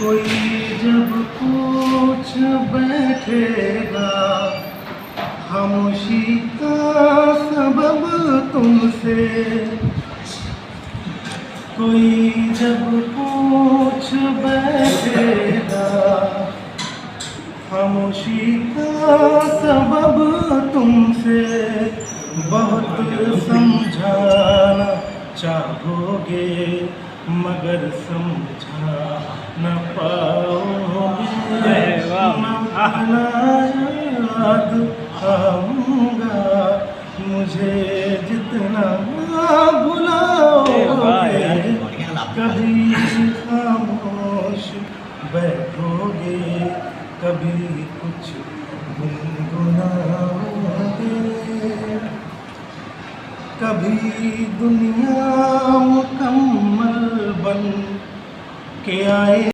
कोई जब पूछ बैठेगा खामोशी का सबब तुमसे, कोई जब पूछ बैठेगा खामोशी का सबब तुमसे, बहुत समझाना चाहोगे मगर समझा न पाओगे। मैं याद आऊँगा मुझे जितना भुलाओगे, कभी खामोश बैठोगे, कभी कुछ गुनगुनाओगे, कभी दुनिया